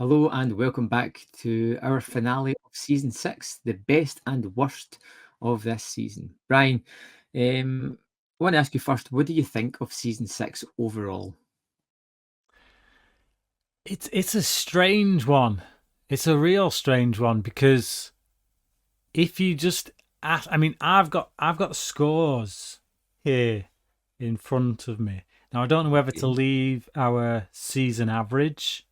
Hello and welcome back to our finale of season 6, the best and worst of this season. Brian, I want to ask you first, what do you think of season 6 overall? It's a strange one. It's a real strange one because if you just ask, I've got the scores here in front of me. Now I don't know whether to Okay. leave our season average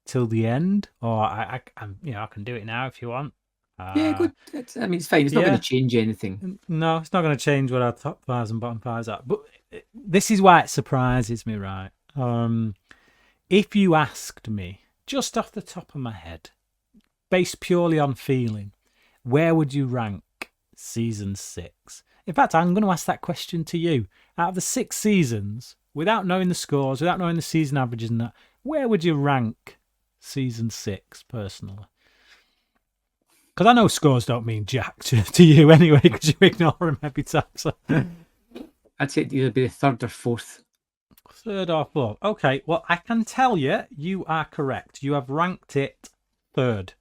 till the end, or I can do it now if you want. Yeah, Uh, good. It's fine. It's not going to yeah, change anything. no, it's not going to change what our top fives and bottom fives are. But this is why it surprises me, right? If you asked me just off the top of my head, based purely on feeling, where would you rank season 6? In fact, I'm going to ask that question to you. Out of the 6 seasons, without knowing the scores, without knowing the season averages and that, where would you rank season 6 personally? Because I know scores don't mean jack to you anyway, because you ignore them every time. So. I'd say it'd either be the third or fourth. Third or fourth. Okay, well, I can tell you, you are correct. You have ranked it third.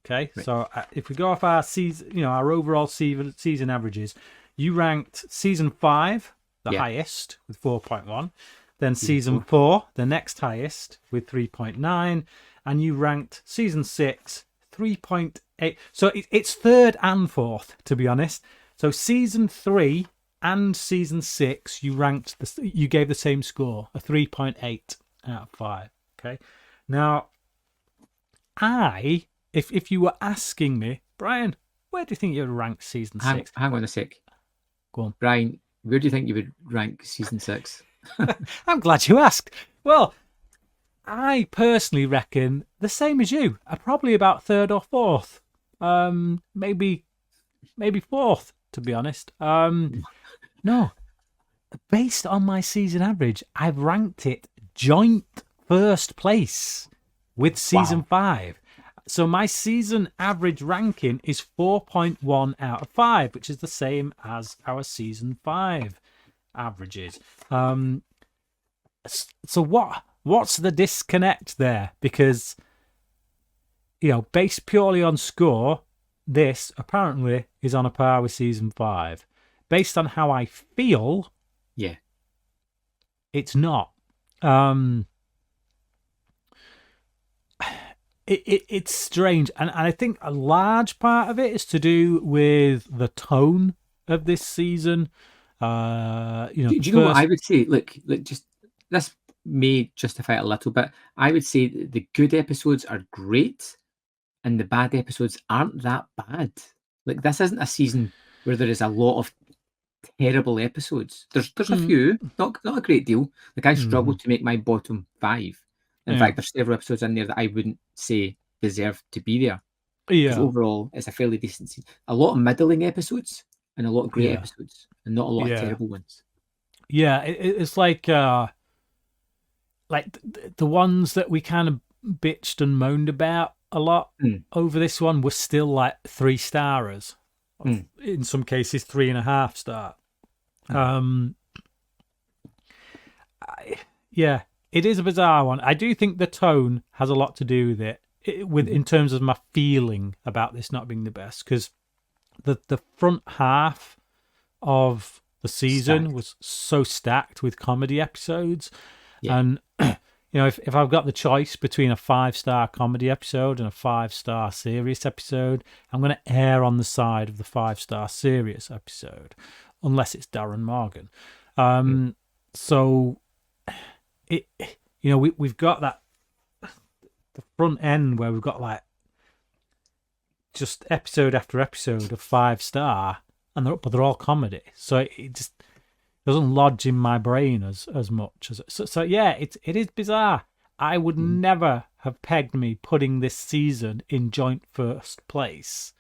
Okay, Right. so if we go off our season, our overall season averages, you ranked season 5 the Yeah. highest with 4.1, then Season season 4. 4 the next highest with 3.9, and you ranked season 6 3.8. So it's third and fourth, to be honest. So season 3 and season 6, you gave the same score, a 3.8 out of 5. Okay, now if you were asking me, Brian, where do you think you would rank season 6? Hang on a sec. Go on. Brian, where do you think you would rank season 6? I'm glad you asked. Well, I personally reckon the same as you. Probably about third or fourth. Maybe fourth, to be honest. No, based on my season average, I've ranked it joint first place with season Wow. 5. So my season average ranking is 4.1 out of 5, which is the same as our season 5 averages. So what's the disconnect there? Because based purely on score, this apparently is on a par with season 5. Based on how I feel, Yeah. it's not. It's strange, and I think a large part of it is to do with the tone of this season. Do The you know what I first. would say? Look, just this may justify it a little bit. I would say the good episodes are great and the bad episodes aren't that bad. Like, this isn't a season where there is a lot of terrible episodes. There's a Mm, few, not a great deal. Like, I mhm. struggled to make my bottom 5. In Yeah, fact, there's several episodes in there that I wouldn't say deserve to be there because yeah, overall it's a fairly decent season. A lot of middling episodes and a lot of great yeah, episodes and not a lot of yeah, terrible ones. yeah. It's like the ones that we kind of bitched and moaned about a lot Mm, over this one were still like 3 stars, mm, in some cases 3.5 star. uh-huh. Um, yeah, it is a bizarre one. I do think the tone has a lot to do with it, Mhm. in terms of my feeling about this not being the best, because the front half of the season Stacked. was so stacked with comedy episodes. Yeah. And if I've got the choice between a 5 star comedy episode and a 5 star serious episode, I'm going to err on the side of the 5 star serious episode, unless it's Darren Morgan. Mm, So it, we've got that the front end where we've got like just episode after episode of 5 star, and they're all comedy. So it just doesn't lodge in my brain as much as so yeah, it is bizarre. I would mhm. never have pegged me putting this season in joint first place.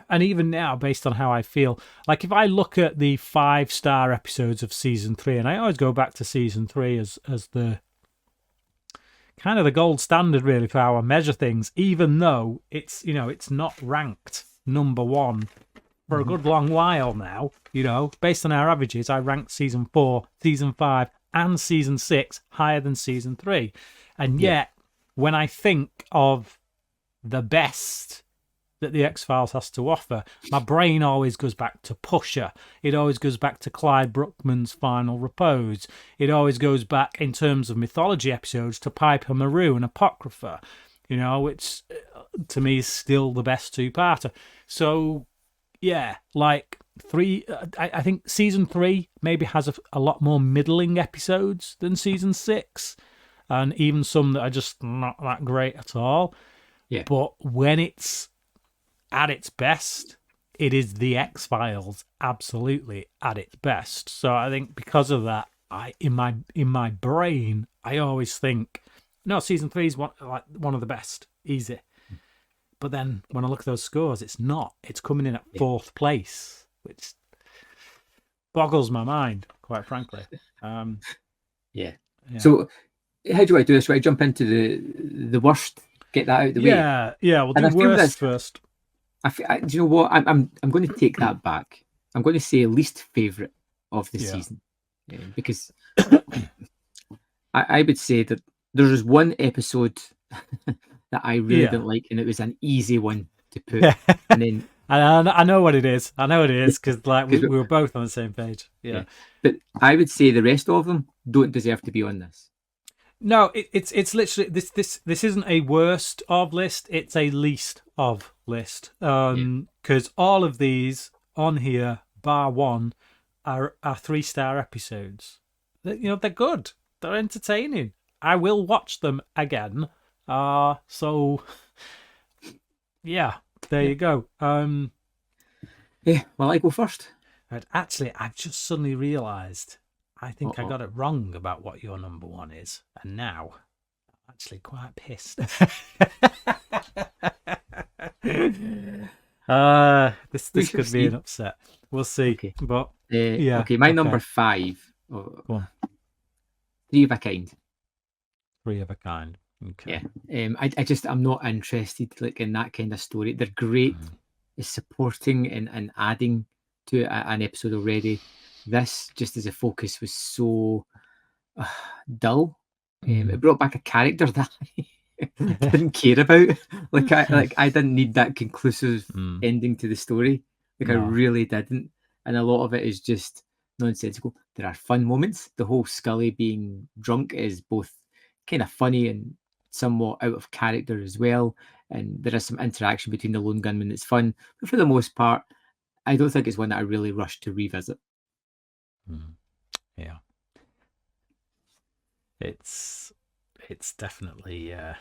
And even now, based on how I feel, like if I look at the 5 star episodes of season 3, and I always go back to season 3 as the kind of the gold standard really for how I measure things, even though it's not ranked number one for a Mhm. good long while now. Based on our averages, I ranked season 4, season 5, and season 6 higher than season 3. And Yeah. yet, when I think of the best that the X-Files has to offer, my brain always goes back to Pusher. It always goes back to Clyde Bruckman's Final Repose. It always goes back, in terms of mythology episodes, to Piper Maru and Apocrypha, which to me is still the best two-parter. So, yeah, like I think season 3 maybe has a lot more middling episodes than season 6, and even some that are just not that great at all. Yeah. But when it's at its best, it is the X-Files absolutely at its best. So I think because of that, in my brain, I always think, no, season 3 is one of the best, easy. But then when I look at those scores, it's not. It's coming in at 4th place, which boggles my mind, quite frankly. Yeah. So how do I do this? Do I jump into the worst? Get that out of the way. Yeah. We'll do worst first. Do you know what? I'm going to take that back. I'm going to say least favorite of the season, because I would say that there was one episode that I really didn't like, and it was an easy one to put. And then I know what it is. Because we were both on the same page. Yeah. But I would say the rest of them don't deserve to be on this. No, it's literally this isn't a worst of list, it's a least of list. Because all of these on here, bar one, are 3-star episodes. They're good. They're entertaining. I will watch them again. So yeah, there you go. Yeah, well, I go first. But actually, I've just suddenly realised I think I got it wrong about what your number one is, and now I'm actually quite pissed. This could be an upset. We'll see. Okay. But okay, my number 5. Go on. 3 of a Kind. 3 of a Kind. Okay. Yeah. I'm not interested in that kind of story. They're great at supporting and adding to an episode already. This, just as a focus, was so dull. It brought back a character that I didn't care about. I didn't need that conclusive ending to the story. I really didn't. And a lot of it is just nonsensical. There are fun moments. The whole Scully being drunk is both kind of funny and somewhat out of character as well. And there is some interaction between the lone gunman that's fun. But for the most part, I don't think it's one that I really rush to revisit. Yeah, it's definitely well,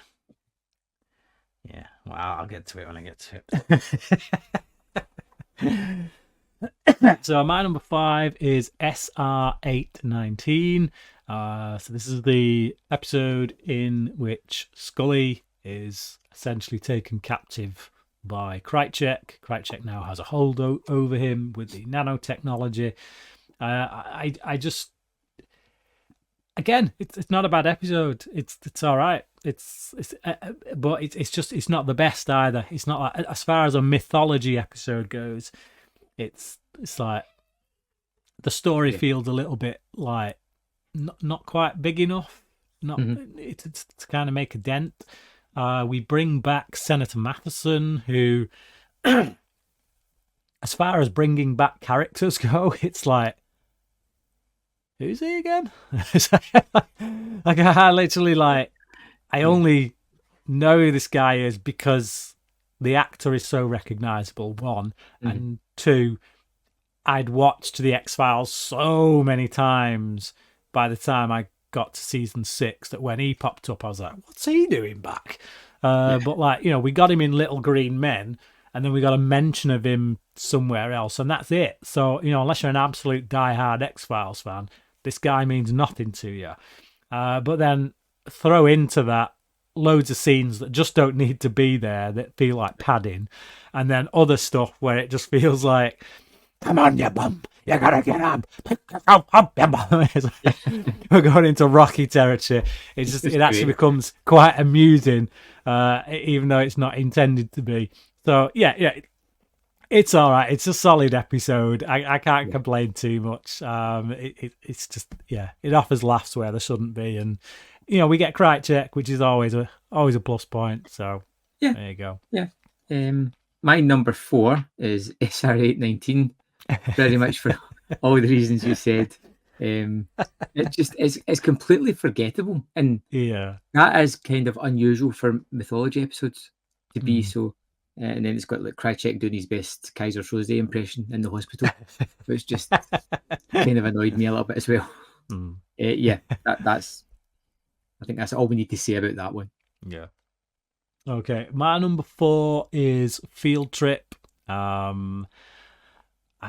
I'll get to it when I get to it. So my number 5 is SR819. So this is the episode in which Scully is essentially taken captive by Krychek. Krychek now has a hold over him with the nanotechnology. I just, again, it's not a bad episode. It's all right. But it's not the best either. It's not as far as a mythology episode goes. It's like the story feels a little bit like not quite big enough. It's to kind of make a dent. We bring back Senator Matheson, who, as far as bringing back characters go, it's like, who's he again? I literally I only know who this guy is because the actor is so recognizable, 1, and 2, I'd watched the X-Files so many times by the time I got to season 6 that when he popped up, I was like, what's he doing back? But we got him in Little Green Men, and then we got a mention of him somewhere else, and that's it. So, unless you're an absolute diehard X-Files fan, this guy means nothing to you. But then throw into that loads of scenes that just don't need to be there, that feel like padding, and then other stuff where it just feels like, come on, you bump, you gotta get up, pick yourself up, you bump. We're going into Rocky territory. It actually becomes quite amusing, even though it's not intended to be. So yeah, It's all right. It's a solid episode. I can't complain too much. It's just, yeah, it offers laughs where there shouldn't be, and we get Krychek, which is always a plus point. So Yeah, there you go. yeah. My number 4 is SR819, very much for all the reasons you said. It's completely forgettable, and Yeah. that is kind of unusual for mythology episodes to be so. And then it's got like Krychek doing his best Kaiser Soze impression in the hospital, which just kind of annoyed me a little bit as well. Yeah, that's. I think that's all we need to say about that one. Yeah. Okay, my number 4 is Field Trip. I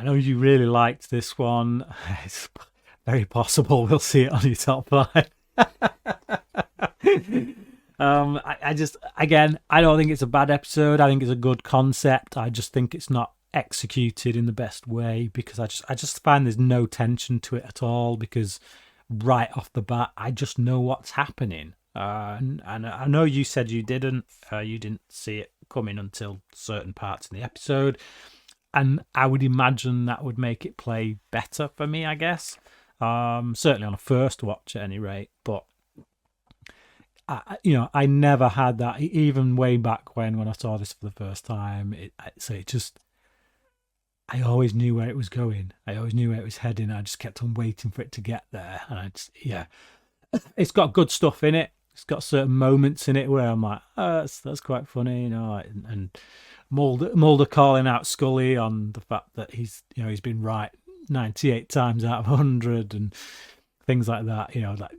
know you really liked this one. It's very possible we'll see it on your top 5. I just, again, I don't think it's a bad episode. I think it's a good concept. I just think it's not executed in the best way, because I just find there's no tension to it at all, because right off the bat I just know what's happening. And I know you said you didn't see it coming until certain parts in the episode, and I would imagine that would make it play better for me, I guess. Certainly on a first watch at any rate, but I never had that, even way back when I saw this for the first time. I always knew where it was going. I always knew where it was heading. I just kept on waiting for it to get there. And it's got good stuff in it. It's got certain moments in it where I'm like, oh, that's quite funny, and Mulder calling out Scully on the fact that he's been right 98 times out of 100 and things like that. Like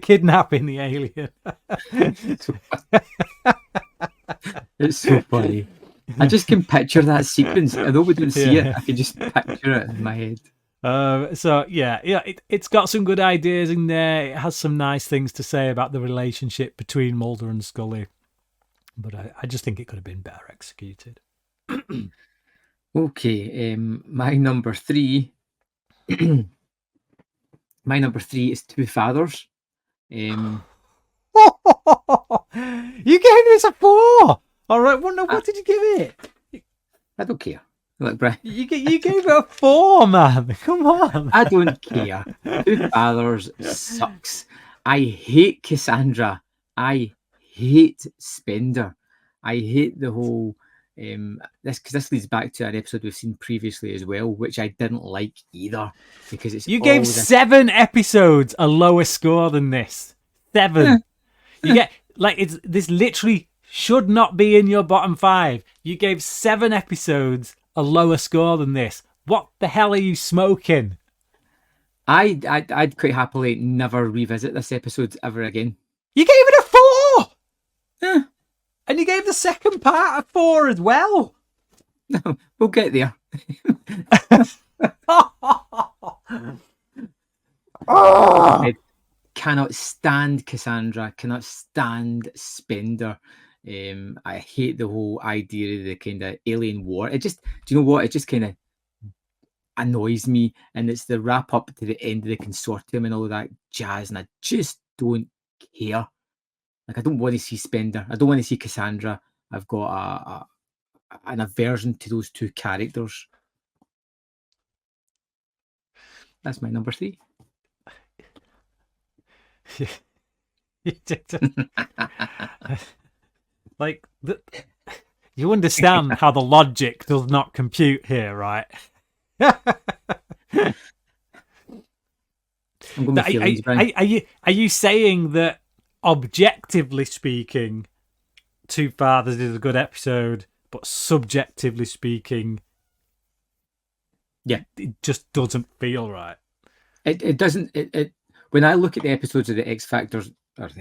kidnapping the alien. It's so funny. I just can picture that sequence. Although we don't see it, I can just picture it in my head. So it's got some good ideas in there. It has some nice things to say about the relationship between Mulder and Scully, but I just think it could have been better executed. Okay, my number 3. My number 3 is Two Fathers. You gave this a 4. All right, well, no, what did you give it? I don't care. Look, Brian. You gave it a 4, man. Come on. I don't care. Two Fathers sucks. I hate Cassandra. I hate Spender. I hate the whole this leads back to an episode we've seen previously as well, which I didn't like either, because you gave 7 episodes a lower score than this. 7. You get this literally should not be in your bottom 5. You gave 7 episodes a lower score than this. What the hell are you smoking? I'd quite happily never revisit this episode ever again. You gave it a 4. Yeah. And you gave the second part a 4 as well. No, we'll get there. I cannot stand Cassandra. Cannot stand Spender. I hate the whole idea of the kind of alien war. Do you know what? It just kind of annoys me. And it's the wrap up to the end of the consortium and all that jazz. And I just don't care. Like, I don't want to see Spender. I don't want to see Cassandra. I've got an aversion to those two characters. That's my number 3. You understand how the logic does not compute here, right? Are you saying that, objectively speaking, Two Fathers is a good episode, but subjectively speaking, it just doesn't feel right? It doesn't. When I look at the episodes of the X Factor, when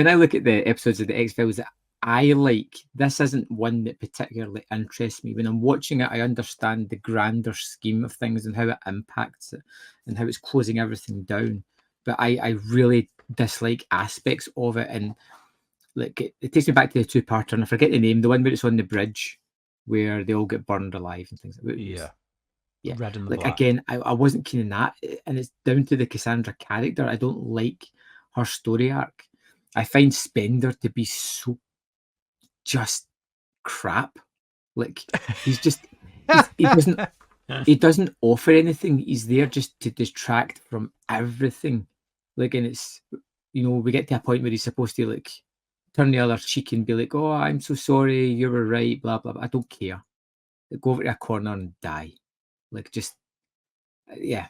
I look at the episodes of the X-Files that I like, this isn't one that particularly interests me. When I'm watching it, I understand the grander scheme of things and how it impacts it and how it's closing everything down. But I really dislike aspects of it. And like it takes me back to the two-parter, and I forget the name, the one where it's on the bridge where they all get burned alive and things like that. Yeah. Red and the like Black. Again, I wasn't keen on that, and it's down to the Cassandra character. I don't like her story arc. I find Spender to be so just crap. Like he doesn't offer anything. He's there just to distract from everything. Like, and it's, we get to a point where he's supposed to like turn the other cheek and be like, "Oh, I'm so sorry, you were right," blah blah blah. I don't care. Go over to a corner and die. Like, just yeah.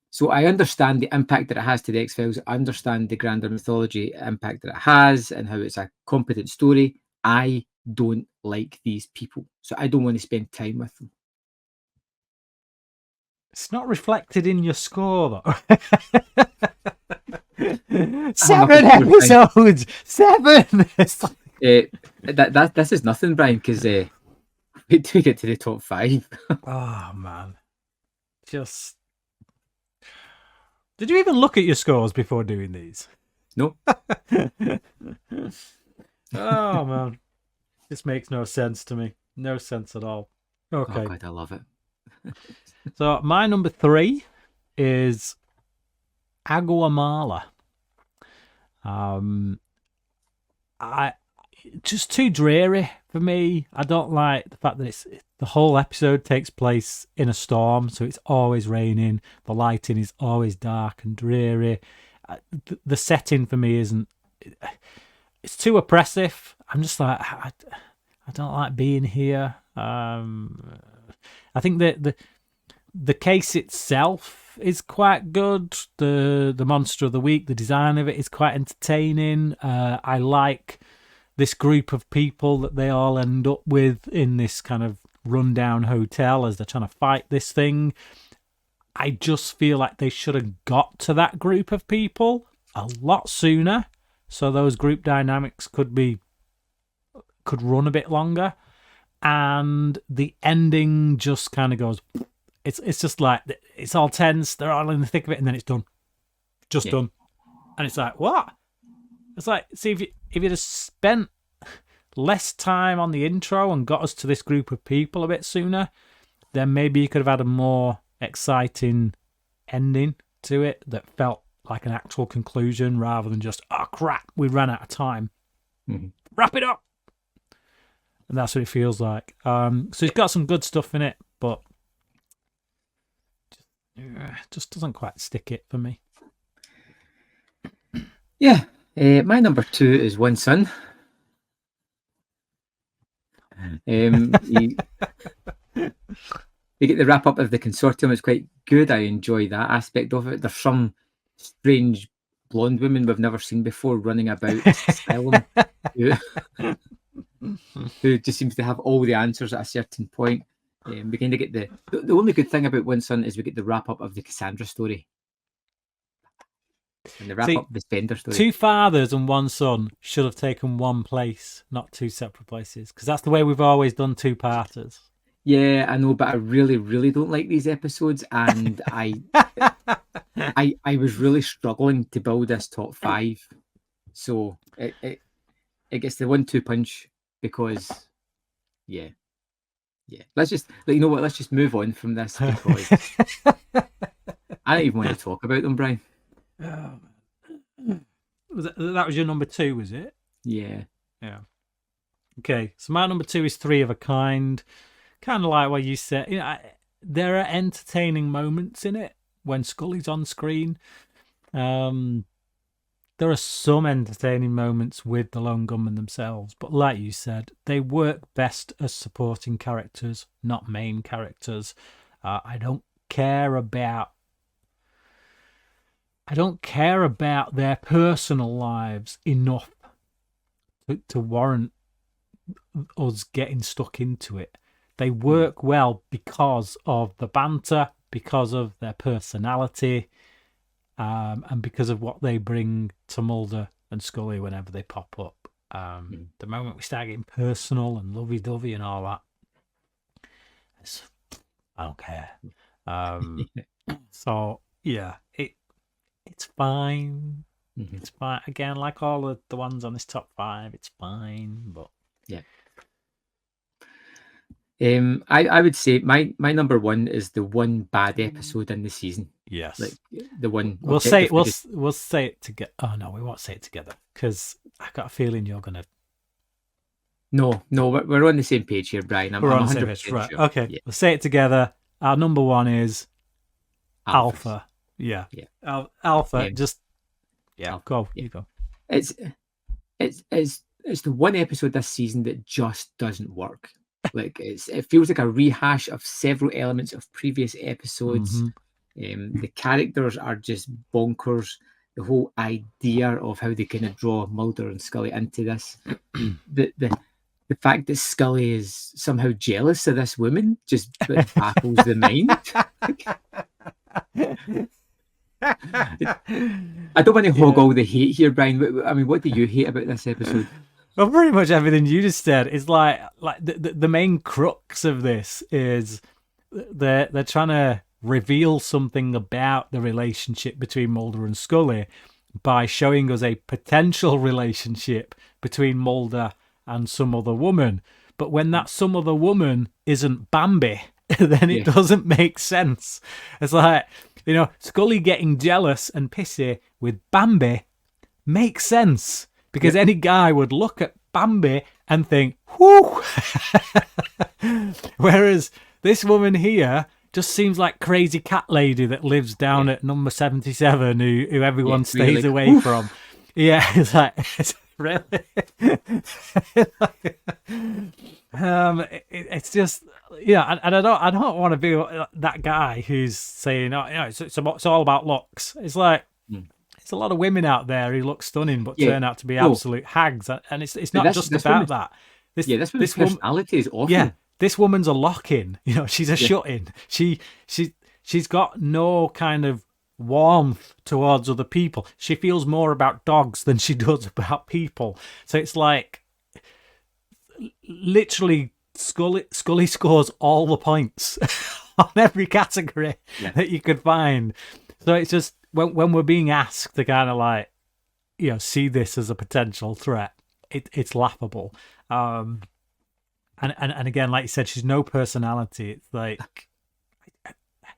So I understand the impact that it has to the X-Files. I understand the grander mythology impact that it has and how it's a competent story. I don't like these people, so I don't want to spend time with them. It's not reflected in your score, though. I'm 7 episodes! 7! This is nothing, Brian, because we do get to the top 5. Oh, man. Just... Did you even look at your scores before doing these? No. Oh, man. This makes no sense to me. No sense at all. Okay. Oh, God, I love it. So, my number 3 is Aguamala. Just too dreary for me. I don't like the fact that the whole episode takes place in a storm, so it's always raining. The lighting is always dark and dreary. The setting for me isn't. It's too oppressive. I'm just like, I don't like being here. I think that the case itself is quite good. The monster of the week, the design of it is quite entertaining. I like this group of people that they all end up with in this kind of rundown hotel as they're trying to fight this thing. I just feel like they should have got to that group of people a lot sooner, so those group dynamics could run a bit longer. And the ending just kind of goes. It's just like it's all tense. They're all in the thick of it, and then it's done, done. And it's like, what? It's like, see, if you'd have spent less time on the intro and got us to this group of people a bit sooner, then maybe you could have had a more exciting ending to it that felt like an actual conclusion rather than just, oh crap, we ran out of time. Mm-hmm. Wrap it up. And that's what it feels like. So it's got some good stuff in it, but just doesn't quite stick it for me. Yeah. My number 2 is One Son. You get the wrap up of the consortium. It's quite good. I enjoy that aspect of it. There's some strange blonde women we've never seen before running about this asylum who just seems to have all the answers at a certain point. We kind of get the only good thing about One Son is we get the wrap up of the Cassandra story. And the wrap up of the Spender story. 2 fathers and 1 son should have taken 1 place, not 2 separate places, because that's the way we've always done 2-parters. Yeah, I know, but I really, really don't like these episodes, and I was really struggling to build this top 5, so it gets the 1-2 punch because, yeah. Let's just, you know what? Let's just move on from this because I don't even want to talk about them, Brian. That was your number 2, was it? Yeah. Okay, so my number 2 is 3 of a Kind. Kind of like what you said. There are entertaining moments in it when Scully's on screen. There are some entertaining moments with the lone gunmen themselves, but like you said, they work best as supporting characters, not main characters. I don't care about their personal lives enough to warrant us getting stuck into it. They work well because of the banter, because of their personality, and because of what they bring to Mulder and Scully whenever they pop up. The moment we start getting personal and lovey-dovey and all that, I don't care. So yeah, it's fine. Mm-hmm. It's fine. Again, like all of the ones on this top 5, it's fine. But yeah. I would say my number one is the one bad episode in the season. Yes. Like the one We'll say objectively we'll say it together. Oh no, we won't say it together because I got a feeling you're gonna. No, we're on the same page here, Brian. We're I'm on the same 100% page, right? sure. Okay, Yeah. we'll say it together. Our number one is Alphas. Alpha. Yeah. Yeah. Alpha. Just Alpha. go. Yeah. You go. It's the one episode this season that just doesn't work. Like it feels like a rehash of several elements of previous episodes. The characters are just bonkers. The whole idea of how they kind of draw Mulder and Scully into this, the fact that Scully is somehow jealous of this woman just baffles the mind. I don't want to hog all the hate here, Brian. I mean, what do you hate about this episode? Well, pretty much everything you just said is like the main crux of this is they're trying to reveal something about the relationship between Mulder and Scully by showing us a potential relationship between Mulder and some other woman. But when that some other woman isn't Bambi, then it doesn't make sense. It's like, Scully getting jealous and pissy with Bambi makes sense because any guy would look at Bambi and think, whoo. Whereas this woman here just seems like crazy cat lady that lives down at number 77 who everyone stays away from. Yeah, it's like, it's really... it's just, and I don't want to be that guy who's saying, it's all about looks. It's like, there's a lot of women out there who look stunning but turn out to be absolute hags, and it's not just about that. This woman's personality is awful. Yeah, this woman's a lock-in. She's a shut-in. She's got no kind of warmth towards other people. She feels more about dogs than she does about people. So it's like literally Scully scores all the points on every category that you could find. So it's just when we're being asked to kind of like, see this as a potential threat, it's laughable. And again, like you said, she's no personality. It's like,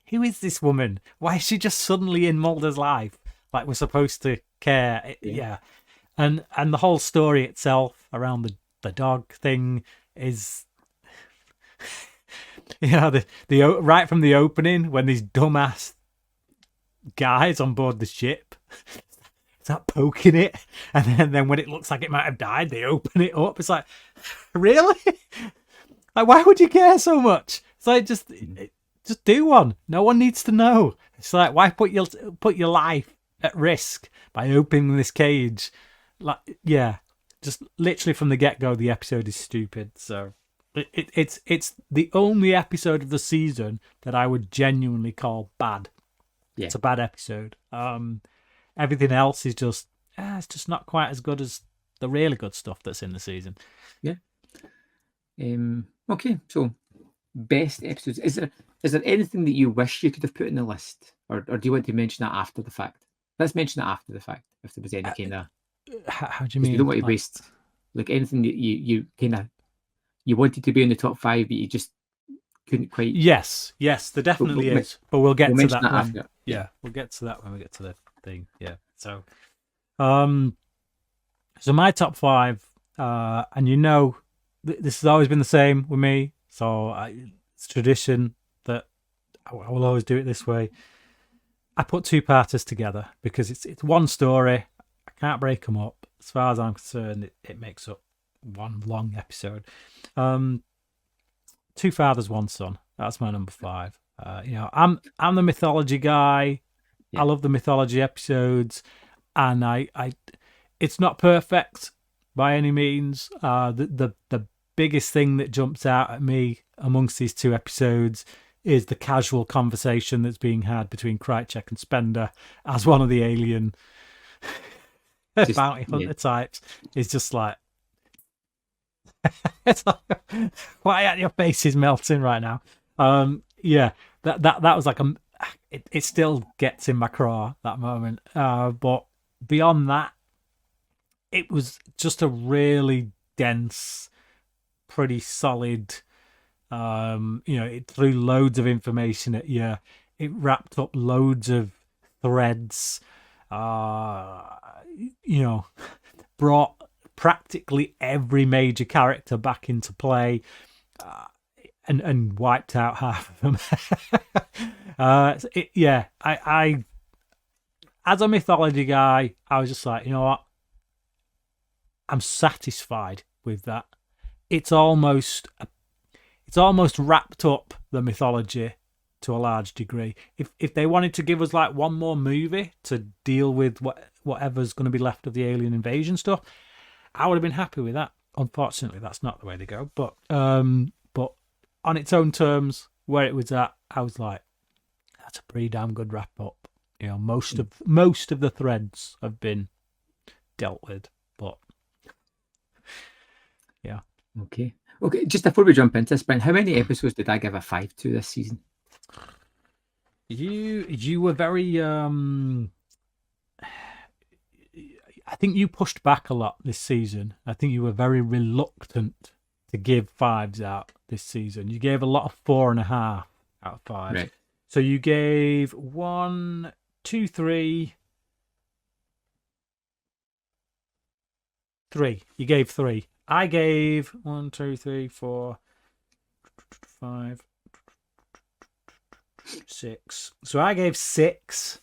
who is this woman? Why is she just suddenly in Mulder's life? Like we're supposed to care. And the whole story itself around the dog thing is, the right from the opening when these dumbass guys on board the ship start poking it, and then when it looks like it might have died, they open it up. It's like, really? Like, why would you care so much? It's like, just do one. No one needs to know. It's like, why put your life at risk by opening this cage? Like, just literally from the get-go, the episode is stupid. So it's the only episode of the season that I would genuinely call bad. It's a bad episode. Everything else is just it's just not quite as good as the really good stuff that's in the season. Yeah. Okay, so best episodes. Is there anything that you wish you could have put in the list, or do you want to mention that after the fact? Let's mention it after the fact if there was any kind of. How do you mean? You don't want to waste like anything that you kind of you wanted to be in the top 5, but you just couldn't quite. Yes, there definitely is, but we'll get to that when. After. Yeah, we'll get to that when we get to the thing. Yeah. So, so my top 5, and this has always been the same with me. So it's tradition that I will always do it this way. I put 2-parters together because it's one story. I can't break them up. As far as I'm concerned, it makes up one long episode. 2 Fathers, One Son. That's my number 5. I'm the mythology guy. I love the mythology episodes, and I it's not perfect by any means. The biggest thing that jumps out at me amongst these 2 episodes is the casual conversation that's being had between Krychek and Spender as one of the alien bounty hunter types. Is just like, it's like, why your face is melting right now? That was like it still gets in my craw, that moment. But beyond that, it was just a really dense, pretty solid It threw loads of information at you. It wrapped up loads of threads. You know, brought practically every major character back into play, and wiped out half of them. I as a mythology guy, I was just like, you know what, I'm satisfied with that. It's almost wrapped up the mythology to a large degree. If they wanted to give us like one more movie to deal with whatever's going to be left of the alien invasion stuff, I would have been happy with that. Unfortunately, that's not the way they go. But on its own terms, where it was at, I was like, that's a pretty damn good wrap up. Most of the threads have been dealt with. But yeah. Okay. Just before we jump into this, Brian, how many episodes did I give a 5 to this season? You were very I think you pushed back a lot this season. I think you were very reluctant to give 5s out this season. You gave a lot of 4.5 out of 5. Right. So you gave 1, 2, 3. You gave 3. I gave 1, 2, 3, 4, 5, 6. So I gave 6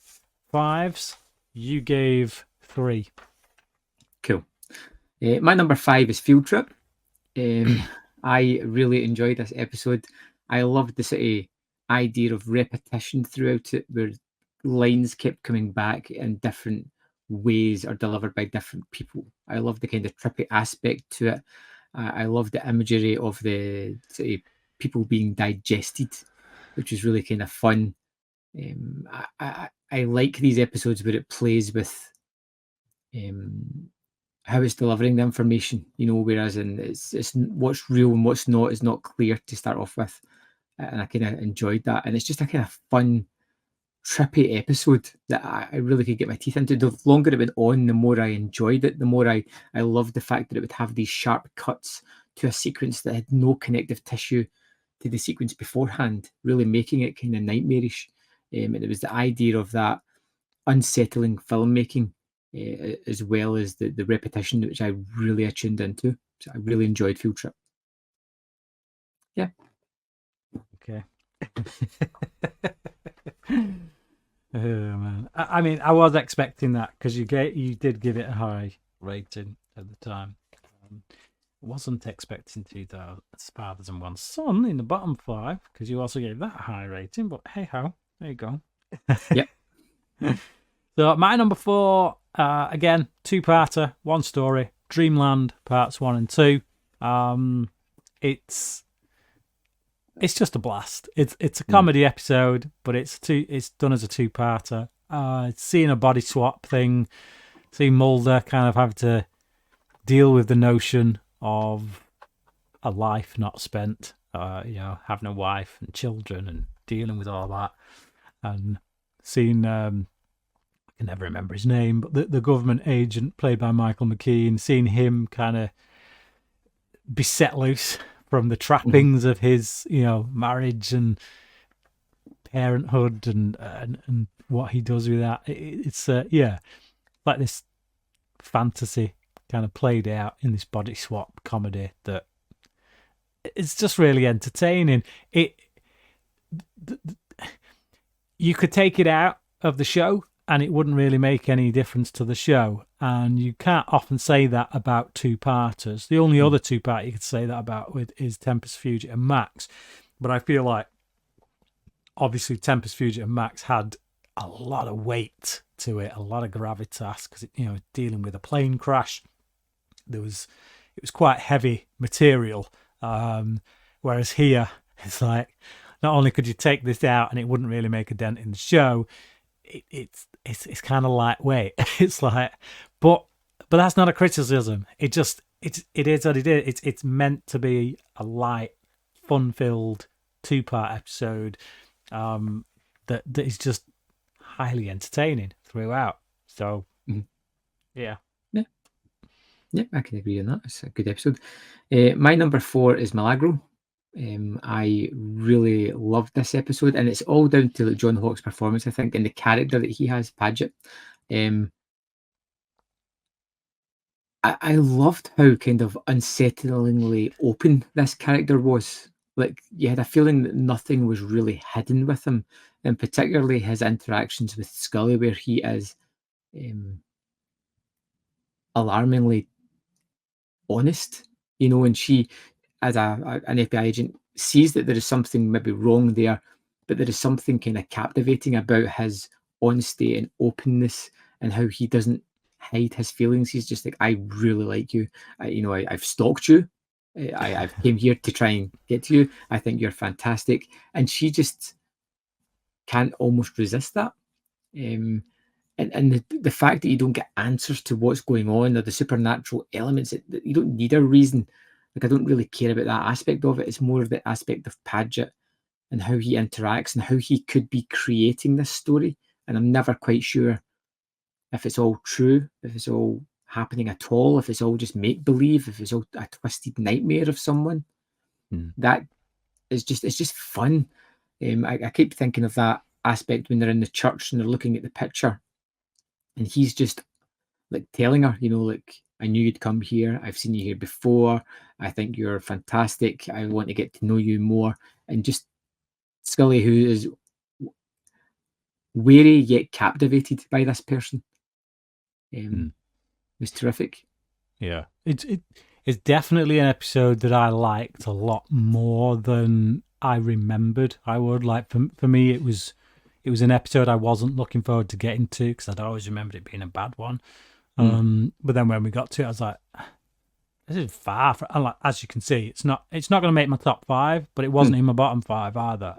5s. You gave 3. Cool. My number 5 is Field Trip. I really enjoyed this episode. I loved the sort of idea of repetition throughout it, where lines kept coming back in different ways or delivered by different people. I love the kind of trippy aspect to it. I love the imagery of the sort of people being digested, which is really kind of fun. I like these episodes where it plays with how it's delivering the information, whereas it's what's real and what's not is not clear to start off with. And I kind of enjoyed that. And it's just a kind of fun, trippy episode that I really could get my teeth into. The longer it went on, the more I enjoyed it. The more I loved the fact that it would have these sharp cuts to a sequence that had no connective tissue to the sequence beforehand, really making it kind of nightmarish. And it was the idea of that unsettling filmmaking, as well as the repetition, which I really tuned into. So I really enjoyed Field Trip. Yeah. Okay. Oh man! I mean, I was expecting that because you did give it a high rating at the time. Wasn't expecting 2000 Fathers and One Son in the bottom 5 because you also gave that a high rating. But hey ho, there you go. Yep. So my number 4, again, 2-parter, one story, Dreamland parts 1 and 2. It's just a blast. It's a comedy episode, but it's done as a 2-parter. Seeing a body swap thing, seeing Mulder kind of have to deal with the notion of a life not spent, having a wife and children and dealing with all that, and seeing I can never remember his name, but the government agent played by Michael McKean, seeing him kind of be set loose from the trappings of his, marriage and parenthood and what he does with that. It's like this fantasy kind of played out in this body swap comedy that it's just really entertaining. You could take it out of the show and it wouldn't really make any difference to the show. And you can't often say that about 2-parters. The only other 2-part you could say that about is Tempest Fugit and Max. But I feel like, obviously, Tempest Fugit and Max had a lot of weight to it, a lot of gravitas, because dealing with a plane crash, it was quite heavy material. Whereas here, it's like, not only could you take this out and it wouldn't really make a dent in the show, it's kind of lightweight. It's like, but that's not a criticism. It is what it is. It's meant to be a light, fun-filled 2-part episode that is just highly entertaining throughout. So, yeah, I can agree on that. It's a good episode. My number 4 is Milagro. I really loved this episode, and it's all down to like John Hawke's performance, I think, and the character that he has, Paget. Um, I loved how kind of unsettlingly open this character was. Like you had a feeling that nothing was really hidden with him, and particularly his interactions with Scully, where he is um, alarmingly honest, and she, as an FBI agent, sees that there is something maybe wrong there, but there is something kind of captivating about his honesty and openness and how he doesn't hide his feelings. He's just like, I really like you. I've stalked you. I've came here to try and get to you. I think you're fantastic. And she just can't almost resist that. And the fact that you don't get answers to what's going on or the supernatural elements, that you don't need a reason. Like I don't really care about that aspect of it. It's more of the aspect of Paget and how he interacts and how he could be creating this story. And I'm never quite sure if it's all true, if it's all happening at all, if it's all just make believe, if it's all a twisted nightmare of someone. That is it's just fun. I keep thinking of that aspect when they're in the church and they're looking at the picture, and he's just like telling her, like, I knew you'd come here. I've seen you here before. I think you're fantastic. I want to get to know you more. And just Scully, who is wary yet captivated by this person, was terrific. Yeah, it's definitely an episode that I liked a lot more than I remembered I would. Like for me, it was an episode I wasn't looking forward to getting to because I'd always remembered it being a bad one. But then when we got to it, I was like, this is far from. And like, as you can see, it's not going to make my top 5, but it wasn't in my bottom 5 either.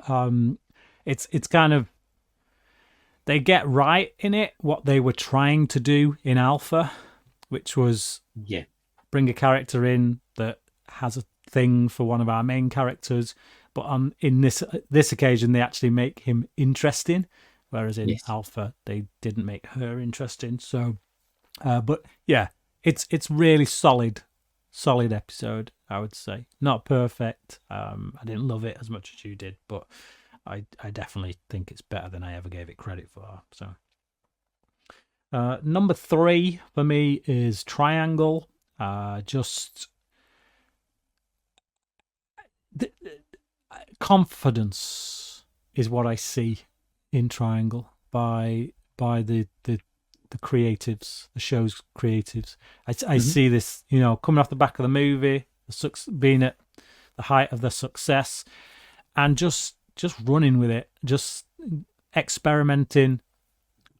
It's kind of, they get right in it what they were trying to do in Alpha, which was bring a character in that has a thing for one of our main characters, but in this occasion they actually make him interesting, whereas in Alpha they didn't make her interesting. So, but yeah, it's really solid episode, I would say. Not perfect. I didn't love it as much as you did, but I definitely think it's better than I ever gave it credit for. So. Number 3 for me is Triangle. Just confidence is what I see in Triangle by the creatives, the show's creatives. I see this, coming off the back of the movie, being at the height of the success, and just running with it, just experimenting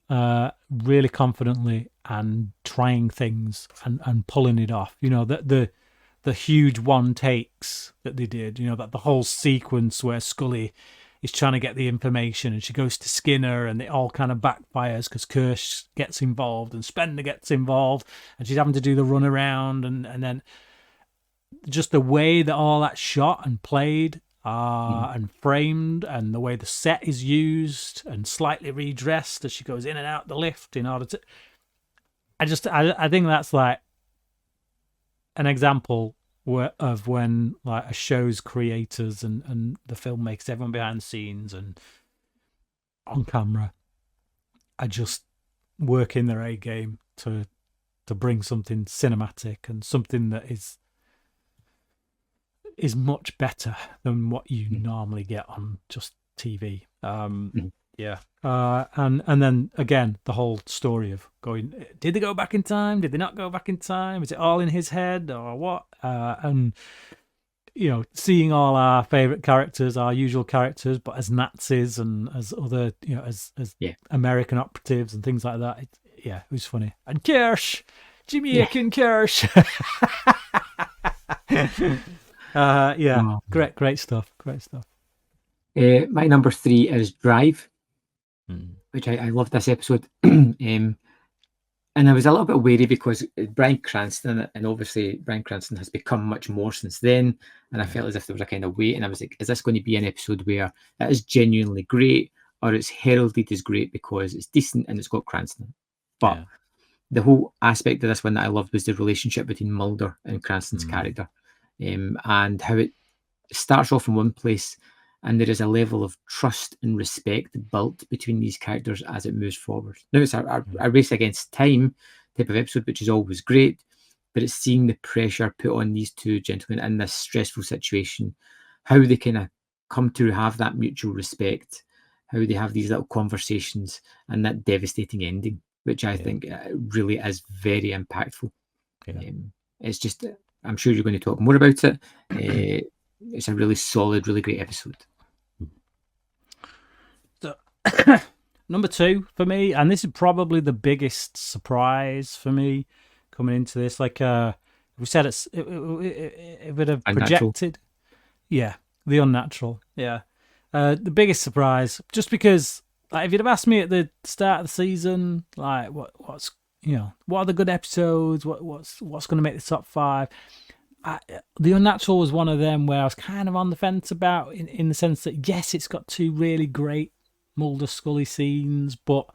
really confidently and trying things and pulling it off. The huge one takes that they did, that the whole sequence where Scully is trying to get the information and she goes to Skinner and it all kind of backfires because Kirsch gets involved and Spender gets involved and she's having to do the run around and then just the way that all that's shot and played and framed, and the way the set is used and slightly redressed as she goes in and out the lift in order to. I think that's like an example of when like a show's creators and the filmmakers, everyone behind the scenes and on camera, are just working their A game to bring something cinematic and something that is much better than what you normally get on just TV. Yeah. And then again, the whole story of going, did they go back in time? Did they not go back in time? Is it all in his head or what? And, seeing all our favourite characters, our usual characters, but as Nazis and as other, as American operatives and things like that. It was funny. And Kirsch, Jimmy Akin Kirsch. Great stuff. My number 3 is Drive, which I love this episode. And I was a little bit wary because Bryan Cranston, and obviously Bryan Cranston has become much more since then, and I felt as if there was a kind of weight, and I was like, is this going to be an episode where it is genuinely great, or it's heralded as great because it's decent and it's got Cranston? But the whole aspect of this one that I loved was the relationship between Mulder and Cranston's character, and how it starts off in one place, and there is a level of trust and respect built between these characters as it moves forward. Now, it's a race against time type of episode, which is always great, but it's seeing the pressure put on these two gentlemen in this stressful situation, how they kind of come to have that mutual respect, how they have these little conversations, and that devastating ending, which I think really is very impactful. It's just, I'm sure you're going to talk more about it. It's a really solid, really great episode. So, number 2 for me, and this is probably the biggest surprise for me coming into this. Like we said, it would have projected. Yeah, The Unnatural. Yeah, the biggest surprise, just because like, if you'd have asked me at the start of the season, like what's what are the good episodes, what's going to make the top 5. The Unnatural was one of them where I was kind of on the fence about, in the sense that yes, it's got 2 really great Mulder Scully scenes, but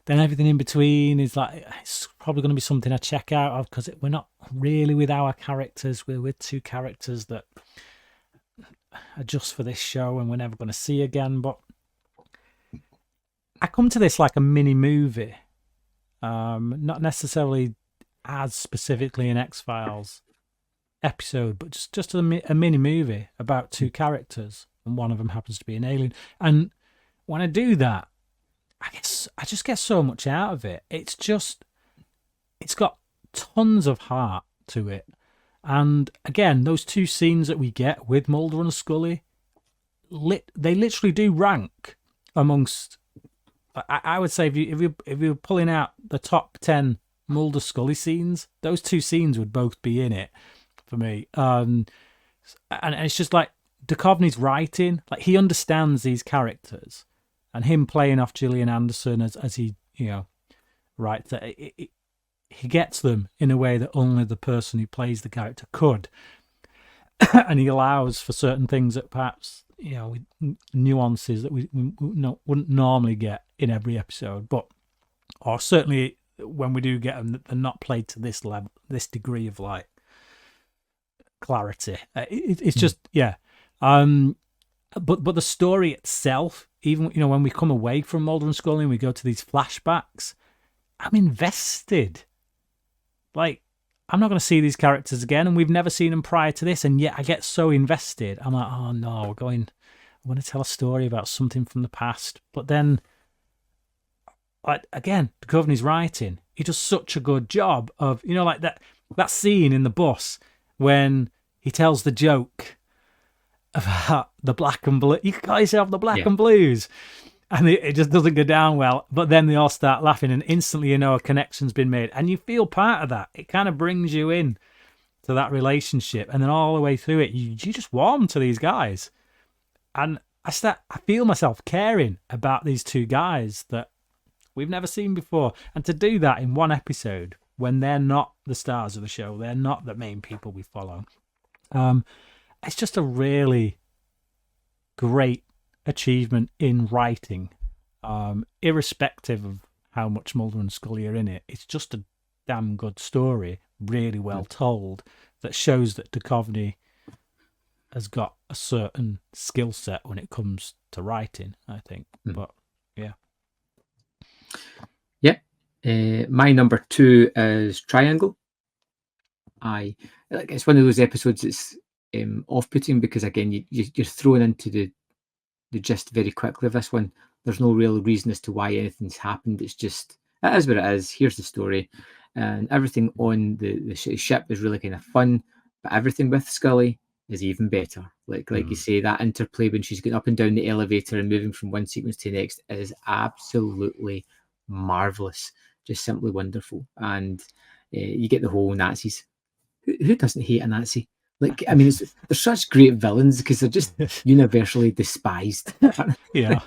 then everything in between is like, it's probably going to be something I check out of, because we're not really with our characters. We're with 2 characters that are just for this show and we're never going to see again. But I come to this like a mini movie, not necessarily as specifically an X-Files episode, but just a mini movie about 2 characters, and one of them happens to be an alien. And when I do that, I just get so much out of it. It's got tons of heart to it. And again, those 2 scenes that we get with Mulder and Scully, they literally do rank amongst, I would say, if you're pulling out the top 10 Mulder Scully scenes, those 2 scenes would both be in it for me. And it's just like Duchovny's writing, like he understands these characters, and him playing off Gillian Anderson as he writes it, he gets them in a way that only the person who plays the character could. And he allows for certain things that perhaps with nuances that we wouldn't normally get in every episode, or certainly when we do get them, they're not played to this level, this degree of like clarity. It's just but the story itself, even when we come away from Mulder and Scully and we go to these flashbacks, I'm invested. Like, I'm not going to see these characters again, and we've never seen them prior to this, and yet I get so invested. I'm like, oh no, I want to tell a story about something from the past. But then, again, Duchovny's writing, he does such a good job of, like that scene in the bus when he tells the joke about the black and blue. You got yourself the black and blues. And it just doesn't go down well. But then they all start laughing, and instantly a connection's been made. And you feel part of that. It kind of brings you in to that relationship. And then all the way through it, you just warm to these guys. And I feel myself caring about these 2 guys that we've never seen before. And to do that in one episode, when they're not the stars of the show, they're not the main people we follow. It's just a really great achievement in writing, irrespective of how much Mulder and Scully are in it. It's just a damn good story, really well told, that shows that Duchovny has got a certain skill set when it comes to writing, I think. But my number 2 is Triangle. It's one of those episodes that's off-putting, because again you're thrown into the gist very quickly of this one. There's no real reason as to why anything's happened. It is what it is. Here's the story, and everything on the ship is really kind of fun, but everything with Scully is even better. Like you say, that interplay when she's getting up and down the elevator and moving from one sequence to the next is absolutely marvelous, just simply wonderful. And you get the whole Nazis. Who doesn't hate a Nazi? Like, I mean, they're such great villains because they're just universally despised. You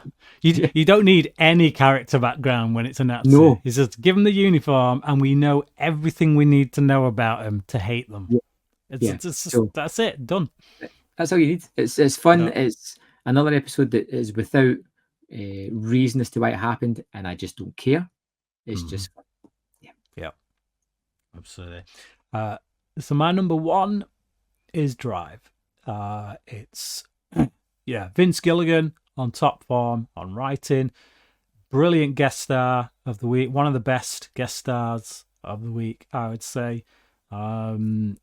don't need any character background when it's a Nazi. No. It's just give them the uniform and we know everything we need to know about them to hate them. That's it, done. That's all you need. It's fun. It's another episode that is without reason as to why it happened, and I just don't care. It's just fun. Yeah, absolutely. So my number 1 is Drive. It's Vince Gilligan on top form on writing, brilliant guest star of the week, one of the best guest stars of the week, I would say. And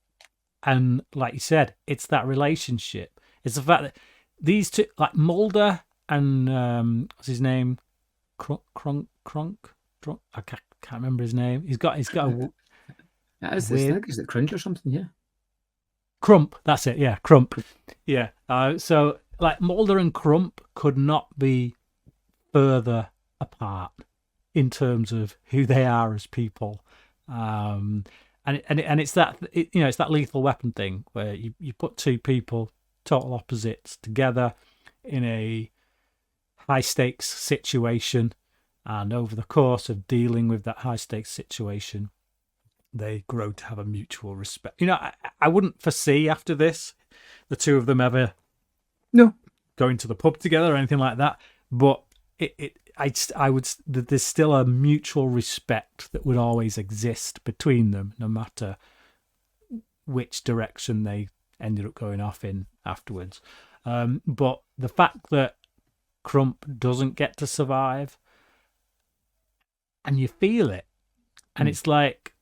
like you said, it's that relationship. It's the fact that these two, like Mulder and what's his name, Crunk. I can't remember his name. He's got a weird. Is it Crunch or something? Yeah. Crump, that's it. Yeah, Crump. Yeah. So like Mulder and Crump could not be further apart in terms of who they are as people. And it's that it's that Lethal Weapon thing where you put two people, total opposites, together in a high stakes situation, and over the course of dealing with that high stakes situation, they grow to have a mutual respect. I wouldn't foresee after this the two of them ever going to the pub together or anything like that. But there's still a mutual respect that would always exist between them, no matter which direction they ended up going off in afterwards. But the fact that Crump doesn't get to survive, and you feel it, and it's like,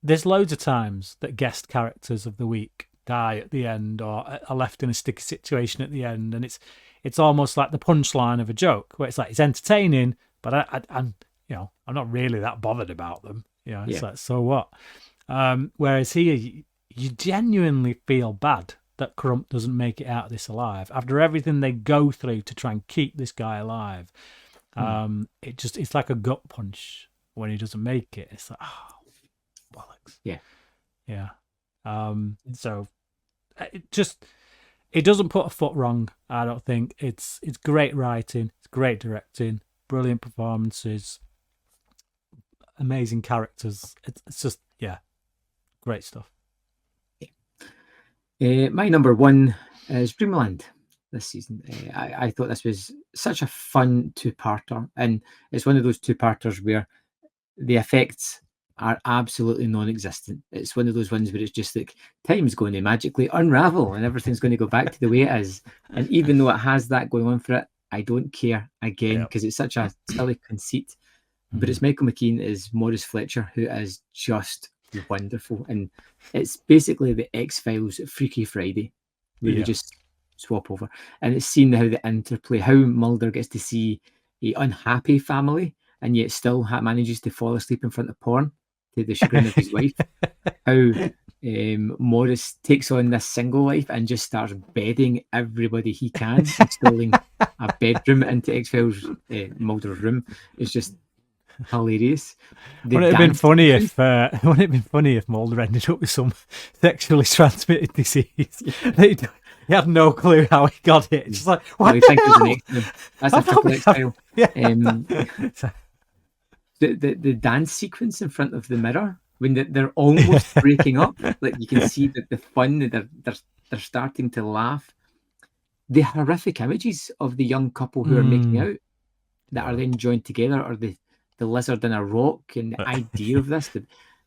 there's loads of times that guest characters of the week die at the end or are left in a sticky situation at the end, and it's almost like the punchline of a joke where it's like, it's entertaining, but I'm not really that bothered about them. It's like, so what? Whereas here, you genuinely feel bad that Crump doesn't make it out of this alive after everything they go through to try and keep this guy alive. It's like a gut punch when he doesn't make it. It's like, oh, bollocks. Yeah. So it doesn't put a foot wrong, I don't think. It's great writing, it's great directing, brilliant performances, amazing characters. It's just, great stuff. My number one is Dreamland this season. I thought this was such a fun two-parter, and it's one of those two-parters where the effects are absolutely non-existent. It's one of those ones where it's just like, time's going to magically unravel and everything's going to go back to the way it is. And even though it has that going on for it, I don't care again, because it's such a silly conceit. But it's Michael McKean as Maurice Fletcher, who is just wonderful. And it's basically the X-Files Freaky Friday, where they just swap over. And it's seen how the interplay, how Mulder gets to see a unhappy family and yet still manages to fall asleep in front of porn, to the chagrin of his wife. How Morris takes on this single life and just starts bedding everybody he can, installing a bedroom into X-Files Mulder's room. It's just hilarious. Wouldn't it have been funny if Mulder ended up with some sexually transmitted disease? He had no clue how he got it. It's just like, what the hell? That's a triple X-File. The dance sequence in front of the mirror, when they're almost breaking up, like you can see that the fun, they're starting to laugh. The horrific images of the young couple who are making out that are then joined together, or the lizard in a rock, and the idea of this,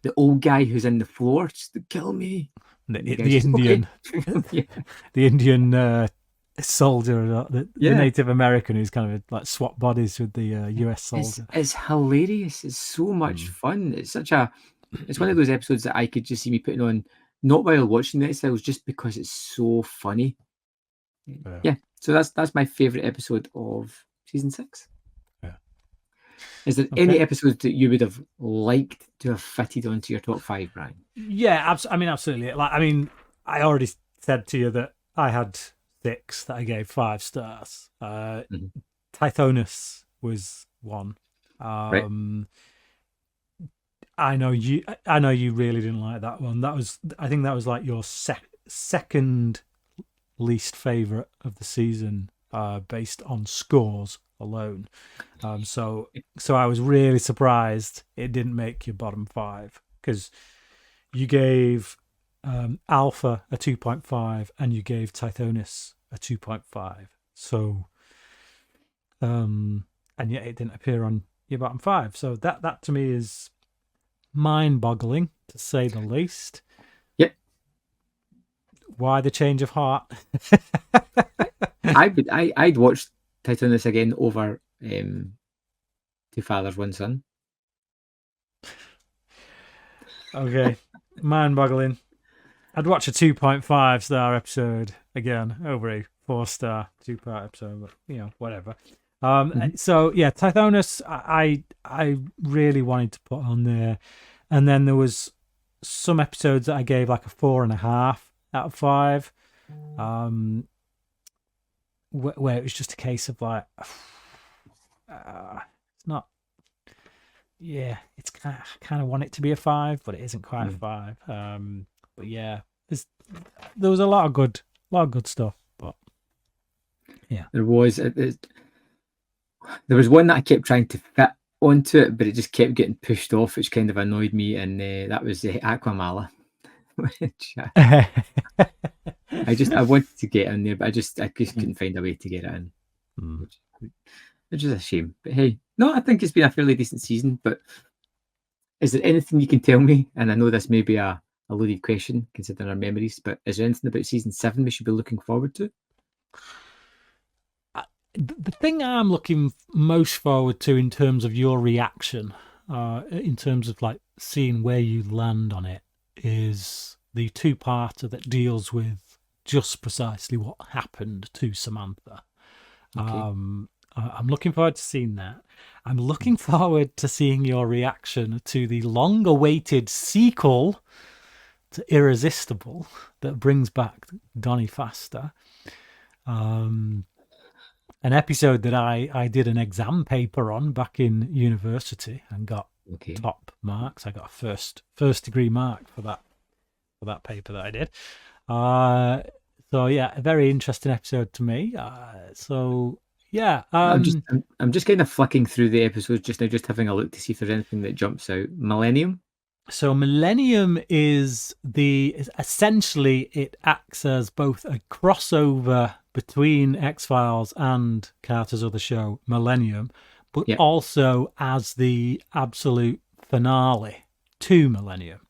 the old guy who's in the floor, just to kill me. The Indian, the Indian soldier, the Native American who's kind of like swap bodies with the US soldier. It's hilarious. It's so much fun. It's one of those episodes that I could just see me putting on, not while watching the X-Files, just because it's so funny. So that's my favorite episode of season 6. Is there any episodes that you would have liked to have fitted onto your top 5, Brian? Yeah, absolutely. I already said to you that I had 6 that I gave 5 stars. Tithonus was one. Right. I know you really didn't like that one. I think that was like your second least favorite of the season, based on scores alone. So I was really surprised it didn't make your bottom 5, because you gave Alpha a 2.5 and you gave Tithonus a 2.5. So and yet it didn't appear on your bottom 5. So that to me is mind-boggling, to say the least. Yep. Why the change of heart? I'd watch Titanicus again over Two Fathers, One Son. Okay, mind-boggling. I'd watch a 2.5 star episode again over a 4-star 2-part episode, but whatever. So yeah, Tithonus, I really wanted to put on there, and then there was some episodes that I gave like a 4.5 out of 5, where it was just a case of like, it's not. Yeah, it's kind of want it to be a 5, but it isn't quite a 5. But yeah, there was a lot of good stuff. But yeah, there was one that I kept trying to fit onto it, but it just kept getting pushed off, which kind of annoyed me, and that was Aquamala. Which I wanted to get in there, but I just couldn't find a way to get it in, which is a shame. But hey, no, I think it's been a fairly decent season. But is there anything you can tell me? And I know this may be a loaded question considering our memories, but is there anything about season 7 we should be looking forward to? The thing I'm looking most forward to in terms of your reaction, in terms of like seeing where you land on it, is the 2-parter that deals with just precisely what happened to Samantha. Okay. I'm looking forward to seeing that. I'm looking forward to seeing your reaction to the long-awaited sequel to Irresistible that brings back Donnie Faster. An episode that I did an exam paper on back in university and got top marks. I got a first degree mark for that paper that I did. So yeah, a very interesting episode to me. So yeah, I'm just kind of flicking through the episodes just now, just having a look to see if there's anything that jumps out. Millennium. So Millennium is essentially it acts as both a crossover between X-Files and Carter's other show, Millennium, but also as the absolute finale to Millennium.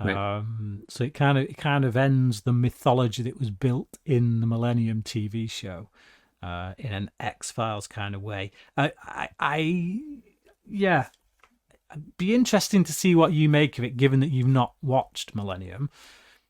Right. So it kind of ends the mythology that was built in the Millennium TV show in an X-Files kind of way. It'd be interesting to see what you make of it, given that you've not watched Millennium.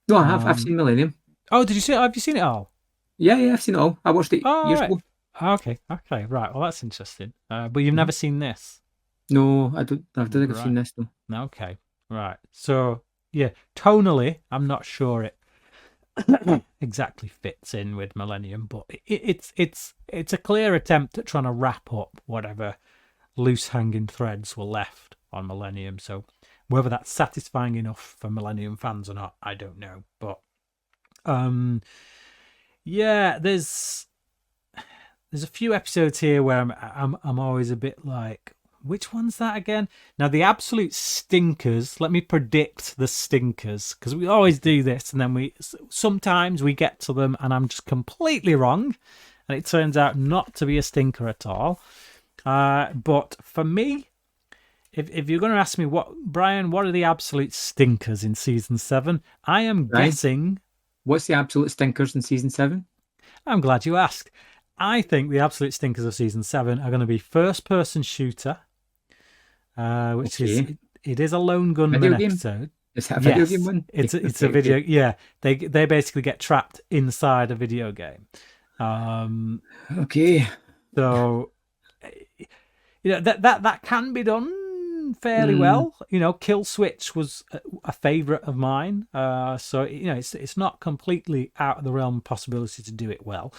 No, I have. I've seen Millennium. Oh, did you see it? Have you seen it all? Yeah, I've seen it all. I watched it years ago. Okay, right. Well, that's interesting. But you've never seen this? No, I don't think I've seen this, though. Okay, right. So, yeah, tonally, I'm not sure it exactly fits in with Millennium, but it's a clear attempt at trying to wrap up whatever loose hanging threads were left on Millennium. So whether that's satisfying enough for Millennium fans or not, I don't know. But yeah, there's a few episodes here where I'm always a bit like, which one's that again? Now the absolute stinkers. Let me predict the stinkers, because we always do this, and then sometimes we get to them, and I'm just completely wrong, and it turns out not to be a stinker at all. But for me, if you're going to ask me Brian, what are the absolute stinkers in season 7? I am guessing. What's the absolute stinkers in season 7? I'm glad you asked. I think the absolute stinkers of season 7 are going to be first-person shooter, which is a lone gunman episode. Is that a video game one? It's a video. Yeah, they basically get trapped inside a video game. Okay. So that can be done fairly well. Kill Switch was a favorite of mine. So it's not completely out of the realm of possibility to do it well.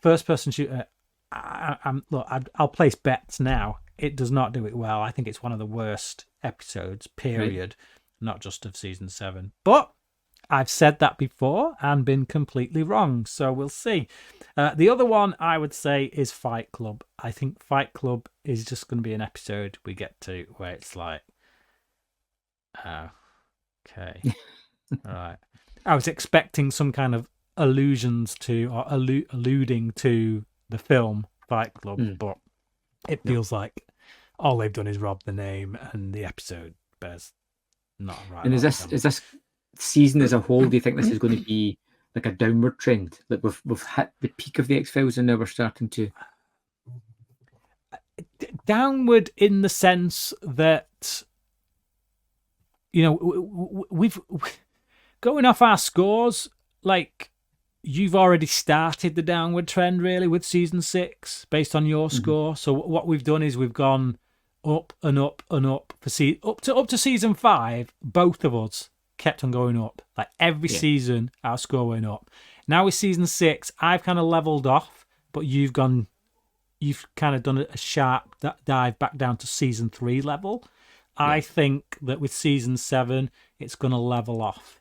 First person shooter, I'll place bets now. It does not do it well. I think it's one of the worst episodes, period. Right. Not just of season 7. But I've said that before and been completely wrong, so we'll see. The other one I would say is Fight Club. I think Fight Club is just going to be an episode we get to where it's like, okay, all right. I was expecting some kind of allusions to or alluding to the film Fight Club, but it feels like all they've done is rob the name, and the episode bears not right. And is this season as a whole, do you think this is going to be like a downward trend? Like we've hit the peak of the X-Files and now we're starting to downward in the sense that, you know, we've going off our scores, like you've already started the downward trend really with season 6 based on your score. So what we've done is we've gone up and up and up for up to season 5. Both of us kept on going up. Like every season, our score went up. Now with season 6, I've kind of leveled off, but you've kind of done a sharp dive back down to season 3 level. I think that with season 7, it's going to level off.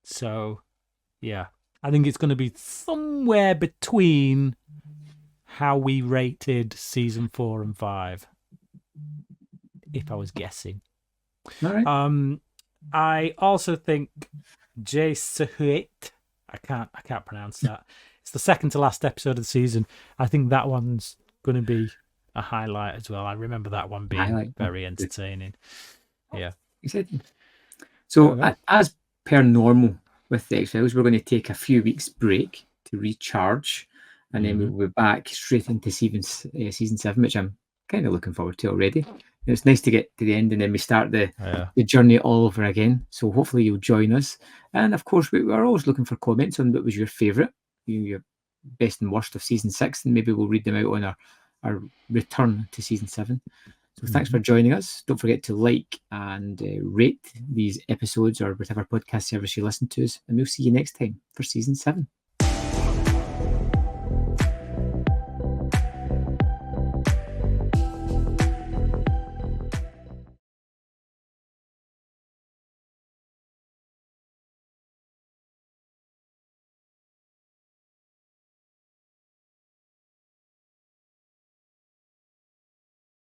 So, yeah, I think it's going to be somewhere between how we rated season 4 and 5, if I was guessing. all right. I also think Jesuit, I can't pronounce that. It's the second to last episode of the season. I think that one's going to be a highlight as well. I remember that one being very entertaining. Yeah. So as per normal with the X-Files, we're going to take a few weeks break to recharge, and then we'll be back straight into season 7, which I'm kind of looking forward to already. It's nice to get to the end and then we start the journey all over again. So hopefully you'll join us. And of course, we're always looking for comments on what was your favourite, your best and worst of season 6, and maybe we'll read them out on our return to season 7. So thanks for joining us. Don't forget to like and rate these episodes or whatever podcast service you listen to us, and we'll see you next time for season 7.